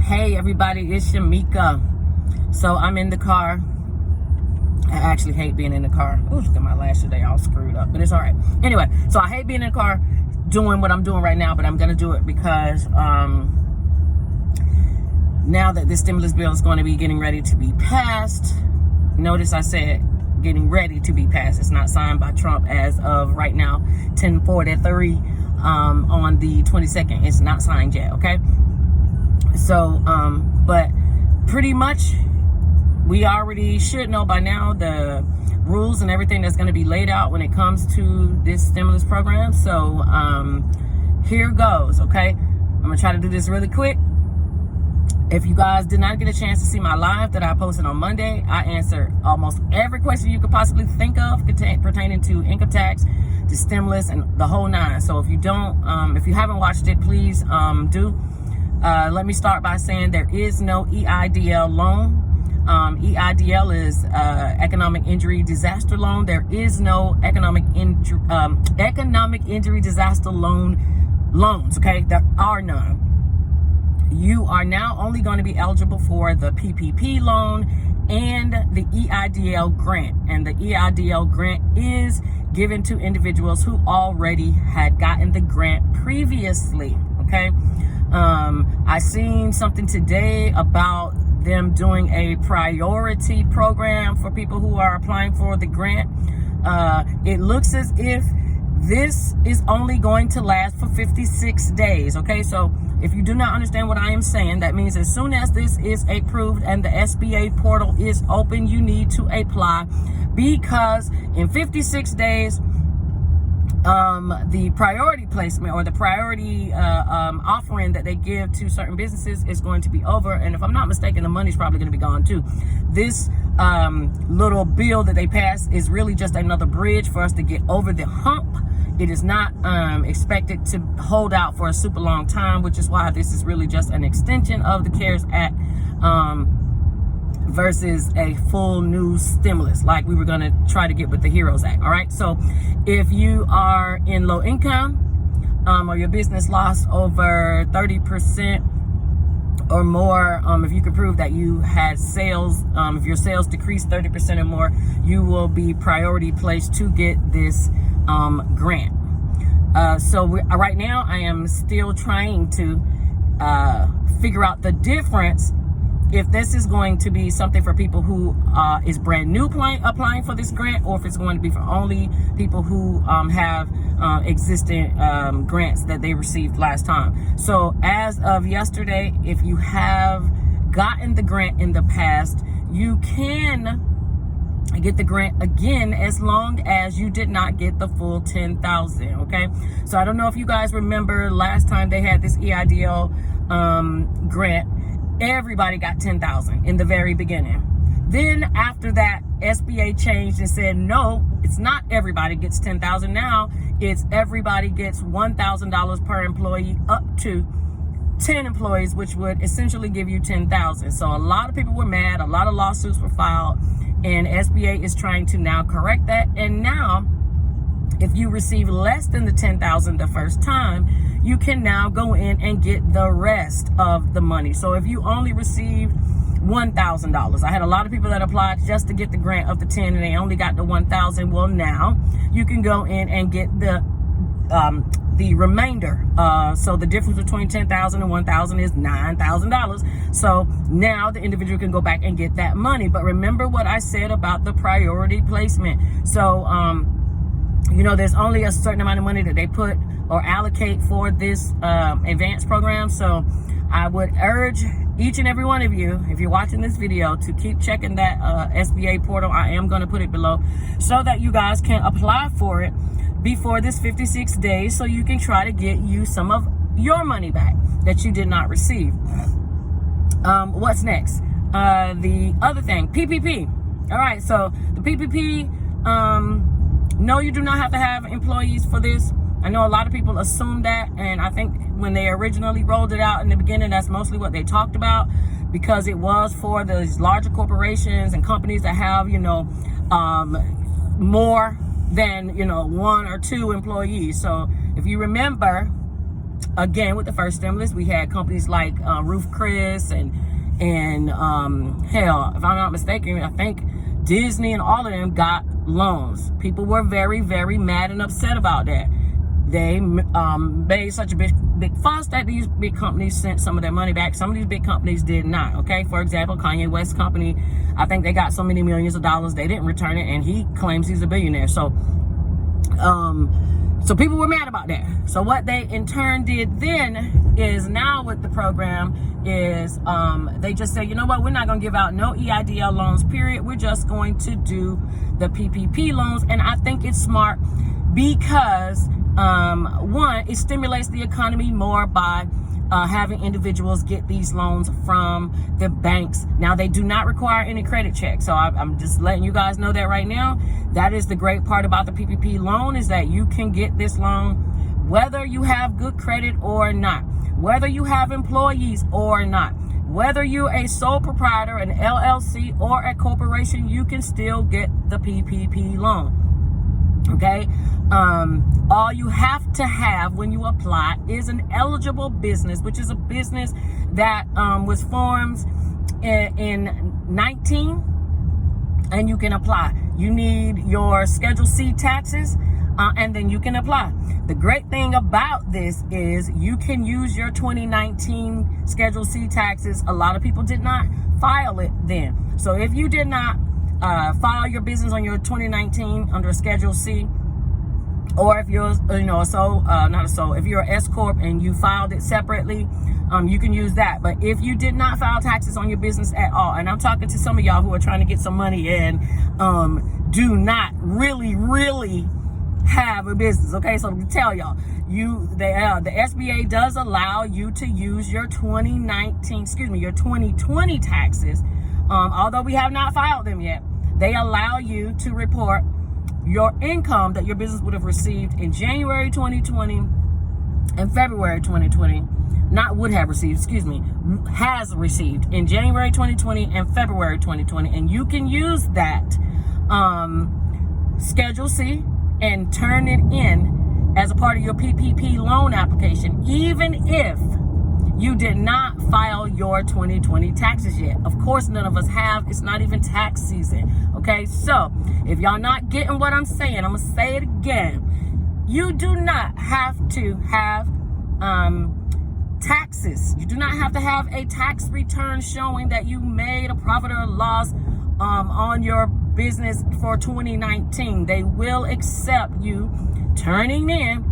Hey everybody, it's Shamika. So I'm in the car. I actually hate being in the car. Ooh, look at my lashes, they all screwed up, but it's all right. Anyway, so I hate being in the car doing what I'm doing right now, but I'm gonna do it because now that this stimulus bill is going to be getting ready to be passed. Notice I said getting ready to be passed. It's not signed by Trump as of right now, 10:43 on the 22nd. It's not signed yet, okay? So, but pretty much we already should know by now the rules and everything that's going to be laid out when it comes to this stimulus program. So, here goes, okay? I'm going to try to do this really quick. If you guys did not get a chance to see my live that I posted on Monday, I answered almost every question you could possibly think of pertaining to income tax, to stimulus, and the whole nine. So if you don't, if you haven't watched it, please do. Let me start by saying there is no EIDL loan. EIDL is economic injury disaster loan. There is no economic injury disaster loans. Okay, there are none. You are now only going to be eligible for the PPP loan and the EIDL grant. And the EIDL grant is given to individuals who already had gotten the grant previously. Okay. I seen something today about them doing a priority program for people who are applying for the grant. It looks as if this is only going to last for 56 days. Okay, so if you do not understand what I am saying, that means as soon as this is approved and the SBA portal is open, you need to apply, because in 56 days, the priority placement or the priority offering that they give to certain businesses is going to be over. And if I'm not mistaken, the money's probably going to be gone too. This little bill that they passed is really just another bridge for us to get over the hump. It is not expected to hold out for a super long time, which is why this is really just an extension of the CARES Act versus a full new stimulus like we were going to try to get with the HEROES Act. All right, so if you are in low income or your business lost over 30% or more, if you can prove that you had sales, if your sales decreased 30% or more, you will be priority placed to get this grant. So right now I am still trying to figure out the difference if this is going to be something for people who is brand new applying for this grant, or if it's going to be for only people who have existing grants that they received last time. So as of yesterday, if you have gotten the grant in the past, you can get the grant again as long as you did not get the full 10,000. Okay, so I don't know if you guys remember last time they had this EIDL grant. Everybody got 10,000 in the very beginning. Then after that, SBA changed and said, no, it's not everybody gets 10,000. Now it's everybody gets $1,000 per employee up to 10 employees, which would essentially give you 10,000. So a lot of people were mad. A lot of lawsuits were filed, and SBA is trying to now correct that. And now, if you receive less than the 10,000 the first time, you can now go in and get the rest of the money. So if you only received $1,000, I had a lot of people that applied just to get the grant of the 10 and they only got the 1,000. Well, now you can go in and get the remainder. So the difference between 10,000 and 1,000 is $9,000. So now the individual can go back and get that money. But remember what I said about the priority placement. So, you know, there's only a certain amount of money that they put or allocate for this advanced program. So I would urge each and every one of you, if you're watching this video, to keep checking that SBA portal. I am going to put it below so that you guys can apply for it before this 56 days, so you can try to get you some of your money back that you did not receive. What's next? The other thing, PPP. All right, so the PPP, no, you do not have to have employees for this. I know a lot of people assume that, and I think when they originally rolled it out in the beginning, that's mostly what they talked about, because it was for those larger corporations and companies that have, you know, more than, you know, 1 or 2 employees. So if you remember, again, with the first stimulus, we had companies like Roof Chris and hell, if I'm not mistaken, I think Disney and all of them got loans. People were very, very mad and upset about that. They made such a big fuss that these big companies sent some of their money back. Some of these big companies did not. Okay, for example, Kanye West's company, I think they got so many millions of dollars, they didn't return it, and he claims he's a billionaire. So people were mad about that. So what they in turn did then is, now with the program, is they just say, you know what, we're not going to give out no EIDL loans, period. We're just going to do the PPP loans. And I think it's smart because, one, it stimulates the economy more by having individuals get these loans from the banks. Now, they do not require any credit check. So I'm just letting you guys know that right now. That is the great part about the PPP loan, is that you can get this loan whether you have good credit or not, whether you have employees or not, whether you're a sole proprietor, an LLC, or a corporation, you can still get the PPP loan. Okay, all you have to have when you apply is an eligible business, which is a business that was formed in 19, and you can apply. You need your Schedule C taxes, and then you can apply. The great thing about this is you can use your 2019 Schedule C taxes. A lot of people did not file it then. So if you did not file your business on your 2019 under Schedule C, or if you're, if you're an S Corp and you filed it separately, you can use that. But if you did not file taxes on your business at all, and I'm talking to some of y'all who are trying to get some money and do not really have a business, okay? So to tell y'all, the SBA does allow you to use your 2020 taxes. Although we have not filed them yet, they allow you to report your income that your business would have received in January 2020 and February 2020. Has received in January 2020 and February 2020. And you can use that Schedule C and turn it in as a part of your PPP loan application, even if you did not file your 2020 taxes yet. Of course, none of us have. It's not even tax season. Okay, so if y'all not getting what I'm saying, I'm gonna say it again. You do not have to have taxes. You do not have to have a tax return showing that you made a profit or a loss on your business for 2019. They will accept you turning in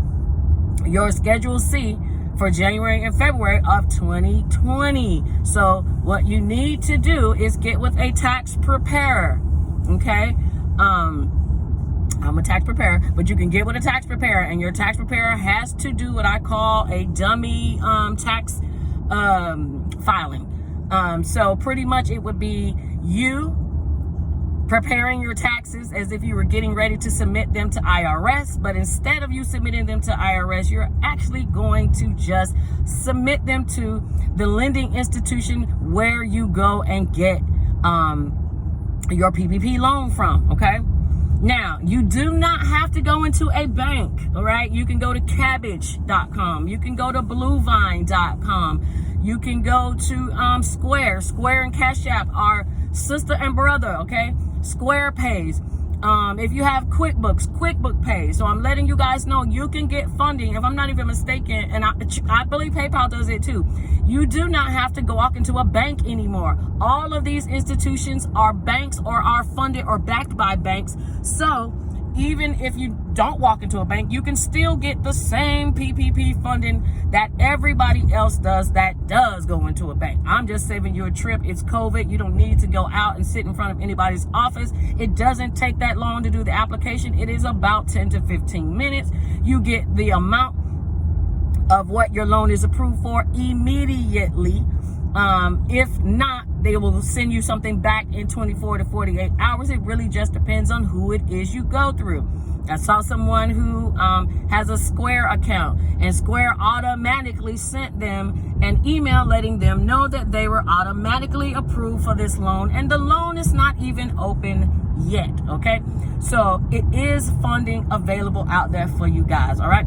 your Schedule C for January and February of 2020. So what you need to do is get with a tax preparer. Okay, I'm a tax preparer, but you can get with a tax preparer, and your tax preparer has to do what I call a dummy tax filing. So pretty much it would be you preparing your taxes as if you were getting ready to submit them to IRS, but instead of you submitting them to IRS, you're actually going to just submit them to the lending institution where you go and get your PPP loan from. Okay, now you do not have to go into a bank. All right, you can go to cabbage.com, you can go to bluevine.com, you can go to Square and Cash App are sister and brother. Okay, Square pays. If you have QuickBooks, QuickBook pays. So I'm letting you guys know you can get funding. If I'm not even mistaken, and I believe PayPal does it too. You do not have to go walk into a bank anymore. All of these institutions are banks or are funded or backed by banks. So even if you don't walk into a bank, you can still get the same PPP funding that everybody else does that does go into a bank. I'm just saving you a trip. It's COVID. You don't need to go out and sit in front of anybody's office. It doesn't take that long to do the application. It is about 10 to 15 minutes. You get the amount of what your loan is approved for immediately. If not, they will send you something back in 24 to 48 hours. It really just depends on who it is you go through. I saw someone who has a Square account, and Square automatically sent them an email letting them know that they were automatically approved for this loan, and the loan is not even open yet. Okay, so it is funding available out there for you guys. All right.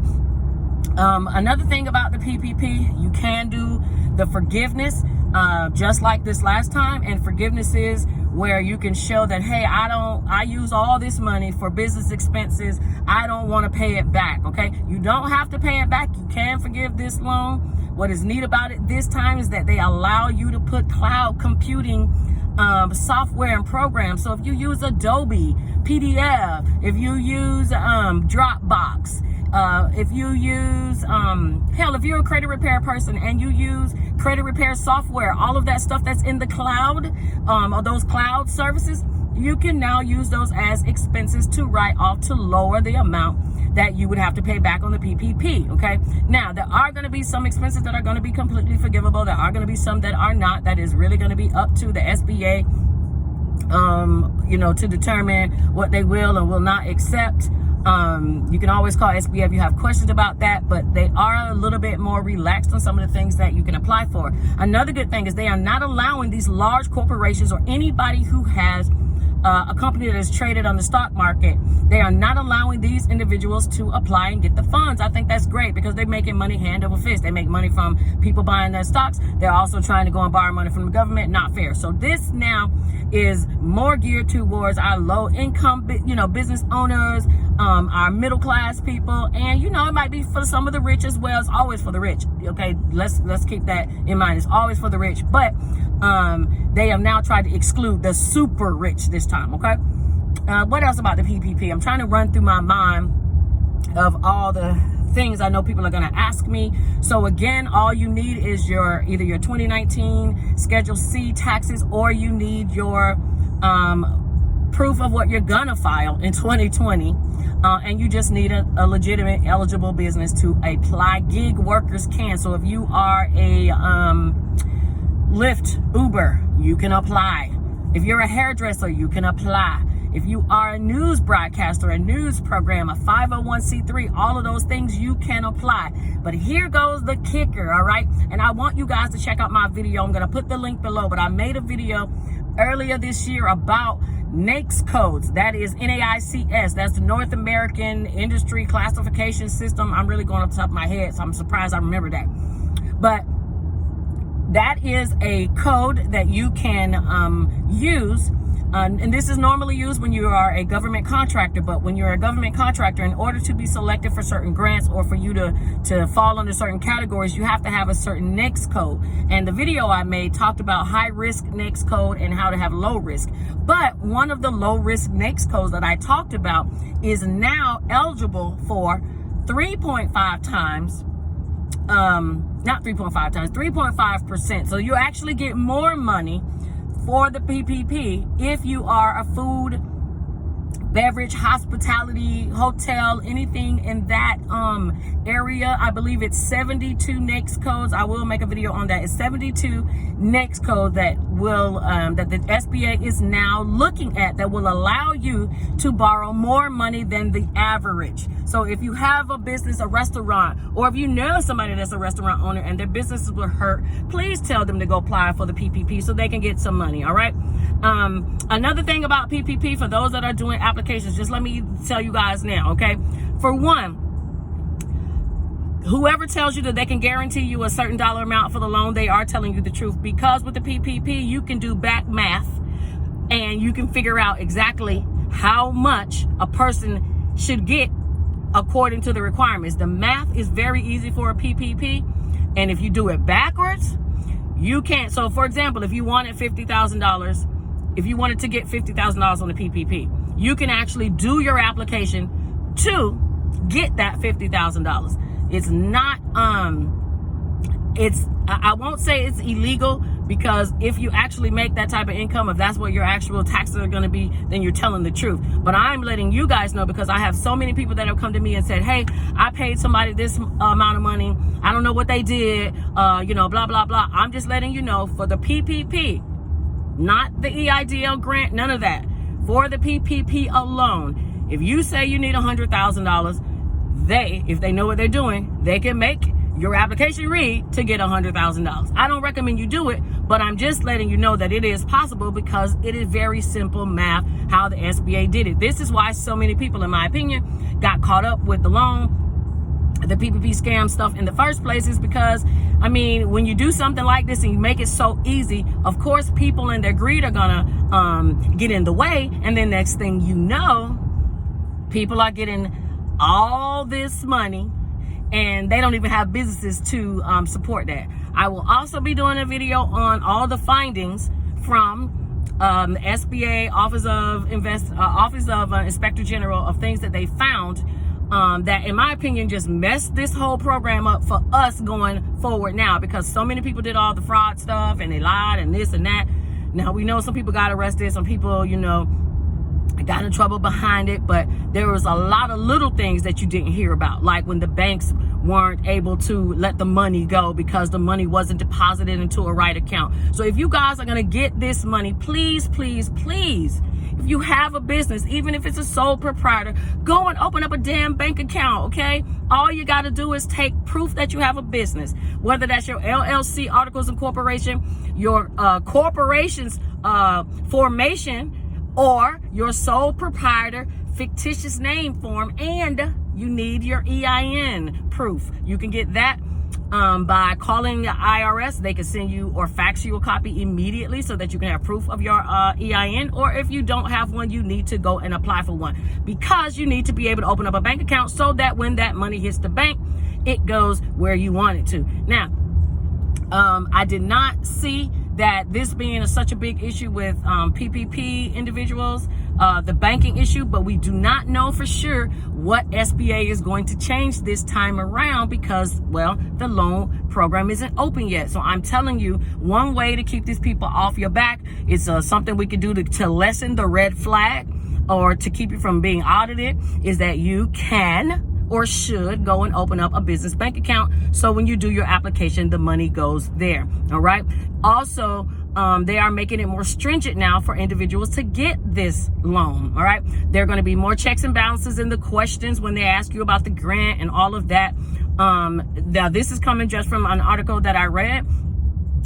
Another thing about the PPP, you can do the forgiveness, just like this last time. And forgiveness is where you can show that, hey, I use all this money for business expenses. I don't want to pay it back. Okay. You don't have to pay it back. You can forgive this loan. What is neat about it this time is that they allow you to put cloud computing software and programs. So if you use Adobe, PDF, if you use Dropbox, if you use, hell, if you're a credit repair person and you use credit repair software, all of that stuff that's in the cloud, or those cloud services, you can now use those as expenses to write off to lower the amount that you would have to pay back on the PPP. Okay. Now, there are going to be some expenses that are going to be completely forgivable. There are going to be some that are not. That is really going to be up to the SBA, to determine what they will and will not accept. You can always call SBA if you have questions about that, but they are a little bit more relaxed on some of the things that you can apply for. Another good thing is they are not allowing these large corporations or anybody who has a company that is traded on the stock market. They are not allowing these individuals to apply and get the funds. I think that's great because they're making money hand over fist. They make money from people buying their stocks. They're also trying to go and borrow money from the government. Not fair. So this now is more geared towards our low income, business owners, our middle class people, and it might be for some of the rich as well. It's always for the rich. Okay, let's keep that in mind. It's always for the rich, but they have now tried to exclude the super rich this time. Okay, what else about the PPP? I'm trying to run through my mind of all the things I know people are going to ask me. So again, all you need is either your 2019 Schedule C taxes, or you need your proof of what you're gonna file in 2020, and you just need a legitimate eligible business to apply. Gig workers can. So if you are a Lyft, Uber, you can apply. If you're a hairdresser, you can apply. If you are a news broadcaster, a news program, a 501c3, all of those things you can apply. But here goes the kicker, all right? And I want you guys to check out my video. I'm going to put the link below, but I made a video earlier this year about NAICS codes. That is NAICS. That's the North American Industry Classification System. I'm really going off the top of my head, so I'm surprised I remember that. But that is a code that you can use. And this is normally used when you are a government contractor, but when you're a government contractor, in order to be selected for certain grants or for you to fall under certain categories, you have to have a certain NAICS code. And the video I made talked about high risk NAICS code and how to have low risk. But one of the low risk NAICS codes that I talked about is now eligible for 3.5 times, not 3.5 times, 3.5%. So you actually get more money for the PPP if you are a food, beverage, hospitality, hotel, anything in that area. I believe it's 72 NAICS codes. I will make a video on that. It's 72 NAICS code that will that the SBA is now looking at, that will allow you to borrow more money than the average. So if you have a business, a restaurant, or if you know somebody that's a restaurant owner and their businesses were hurt, please tell them to go apply for the PPP so they can get some money. All right. Another thing about PPP, for those that are doing applications, just let me tell you guys now, okay? For one, whoever tells you that they can guarantee you a certain dollar amount for the loan, they are telling you the truth, because with the PPP, you can do back math and you can figure out exactly how much a person should get according to the requirements. The math is very easy for a PPP, and if you do it backwards, you can't. So for example, if you wanted $50,000, if you wanted to get $50,000 on the PPP, you can actually do your application to get that $50,000. It's not, I won't say it's illegal, because if you actually make that type of income, if that's what your actual taxes are going to be, then you're telling the truth. But I'm letting you guys know, because I have so many people that have come to me and said, hey, I paid somebody this amount of money. I don't know what they did, blah, blah, blah. I'm just letting you know, for the PPP, not the EIDL grant, none of that. For the PPP alone, if you say you need $100,000, if they know what they're doing, they can make your application read to get $100,000. I don't recommend you do it, but I'm just letting you know that it is possible, because it is very simple math how the SBA did it. This is why so many people, in my opinion, got caught up with the loan. the PPP scam stuff in the first place is because, I mean, when you do something like this and you make it so easy, of course, people in their greed are gonna get in the way. And then next thing you know, people are getting all this money and they don't even have businesses to support that. I will also be doing a video on all the findings from the SBA Office of Inspector General of things that they found that, in my opinion, just messed this whole program up for us going forward now, because so many people did all the fraud stuff and they lied and this and that. Now, we know some people got arrested, some people, you know, got in trouble behind it, but there was a lot of little things that you didn't hear about, like when the banks weren't able to let the money go because the money wasn't deposited into a right account. So if you guys are going to get this money, please, please, please, if you have a business, even if it's a sole proprietor, go and open up a damn bank account, okay? All you got to do is take proof that you have a business, whether that's your LLC, articles of incorporation, your corporation's formation, or your sole proprietor fictitious name form, and you need your EIN proof. You can get that by calling the IRS. They can send you or fax you a copy immediately so that you can have proof of your EIN. Or if you don't have one, you need to go and apply for one, because you need to be able to open up a bank account so that when that money hits the bank, it goes where you want it to. Now, I did not see that this being such a big issue with PPP individuals, the banking issue, but we do not know for sure what SBA is going to change this time around because, well, the loan program isn't open yet. So I'm telling you, one way to keep these people off your back is something we could do to lessen the red flag or to keep you from being audited, is that you can or should go and open up a business bank account. So when you do your application, the money goes there. All right. Also, they are making it more stringent now for individuals to get this loan. All right. There are going to be more checks and balances in the questions when they ask you about the grant and all of that. Now, this is coming just from an article that I read.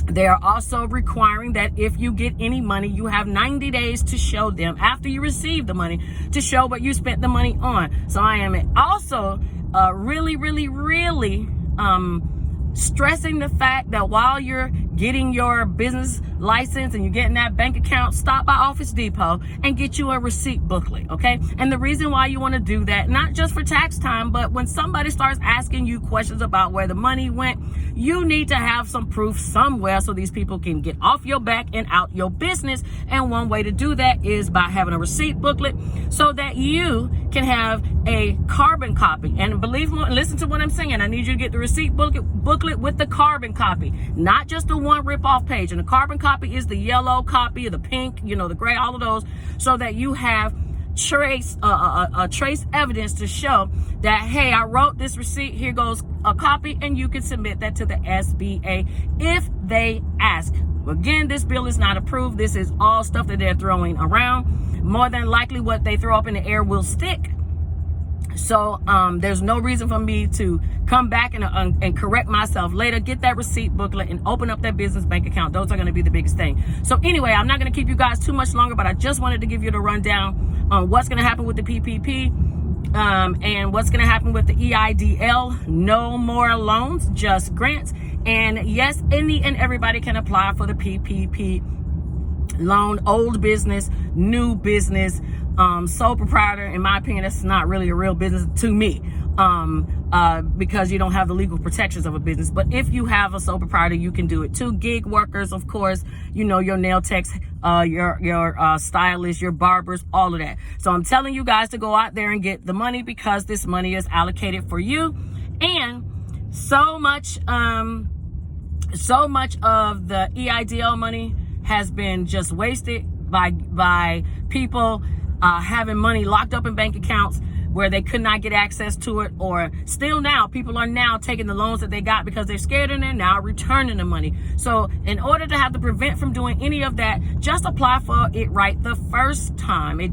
They are also requiring that if you get any money, you have 90 days to show them after you receive the money to show what you spent the money on. So I am also really stressing the fact that while you're getting your business license and you're getting that bank account, stop by Office Depot and get you a receipt booklet, okay? And the reason why you want to do that, not just for tax time, but when somebody starts asking you questions about where the money went, you need to have some proof somewhere so these people can get off your back and out your business. And one way to do that is by having a receipt booklet so that you can have a carbon copy. And believe me, listen to what I'm saying. I need you to get the receipt booklet with the carbon copy, not just the one rip-off page. And the carbon copy is the yellow copy, the pink, you know, the gray, all of those, so that you have trace evidence to show that, hey, I wrote this receipt, here goes a copy, and you can submit that to the SBA if they ask. Again, this bill is not approved. This is all stuff that they're throwing around. More than likely what they throw up in the air will stick. So there's no reason for me to come back and correct myself later. Get that receipt booklet and open up that business bank account. Those are going to be the biggest thing. So anyway, I'm not going to keep you guys too much longer, but I just wanted to give you the rundown on what's going to happen with the PPP and what's going to happen with the EIDL. No more loans, just grants. And yes, any and everybody can apply for the PPP loan. Old business, new business, sole proprietor. In my opinion, that's not really a real business to me, because you don't have the legal protections of a business. But if you have a sole proprietor, you can do it too. Gig workers, of course, you know, your nail techs, your stylists, your barbers, all of that. So I'm telling you guys to go out there and get the money, because this money is allocated for you. And so much of the EIDL money has been just wasted by people having money locked up in bank accounts where they could not get access to it, or still now people are now taking the loans that they got because they're scared, and they're now returning the money. So in order to have to prevent from doing any of that, just apply for it right the first time. It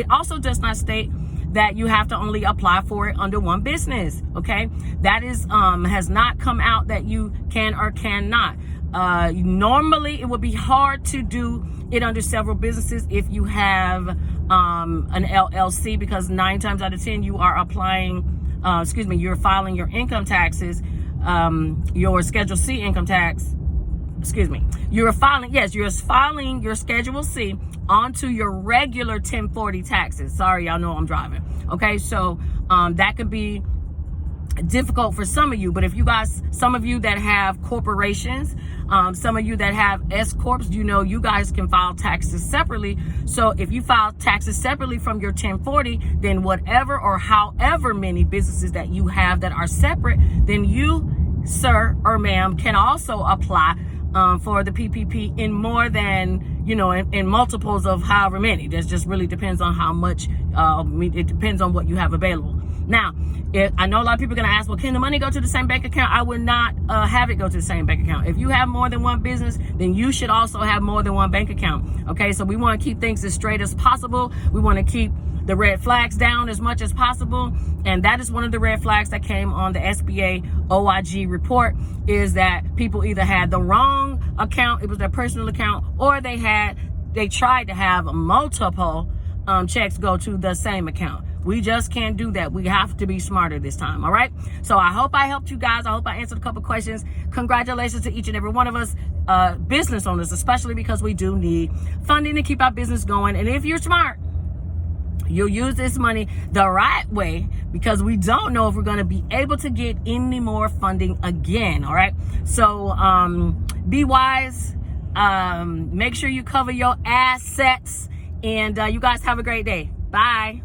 also does not state that you have to only apply for it under one business. Okay, that is has not come out that you can or cannot. Normally it would be hard to do it under several businesses if you have an LLC, because 9 times out of 10 you are applying you're filing your income taxes, your Schedule C income tax. You're filing your Schedule C onto your regular 1040 taxes. Sorry, y'all know I'm driving. Okay, so that could be difficult for some of you, but if you guys, some of you that have corporations, some of you that have S corps, you guys can file taxes separately. So if you file taxes separately from your 1040, then whatever or however many businesses that you have that are separate, then you, sir or ma'am, can also apply for the PPP in more than, in multiples of however many. That just really depends on how much, it depends on what you have available. Now, I know a lot of people are going to ask, well, can the money go to the same bank account? I would not have it go to the same bank account. If you have more than one business, then you should also have more than one bank account. Okay, so we want to keep things as straight as possible. We want to keep the red flags down as much as possible. And that is one of the red flags that came on the SBA OIG report, is that people either had the wrong account, it was their personal account, or they tried to have multiple checks go to the same account. We just can't do that. We have to be smarter this time. All right. So I hope I helped you guys. I hope I answered a couple questions. Congratulations to each and every one of us, business owners, especially because we do need funding to keep our business going. And if you're smart, you'll use this money the right way, because we don't know if we're going to be able to get any more funding again. All right. So be wise. Make sure you cover your assets. And you guys have a great day. Bye.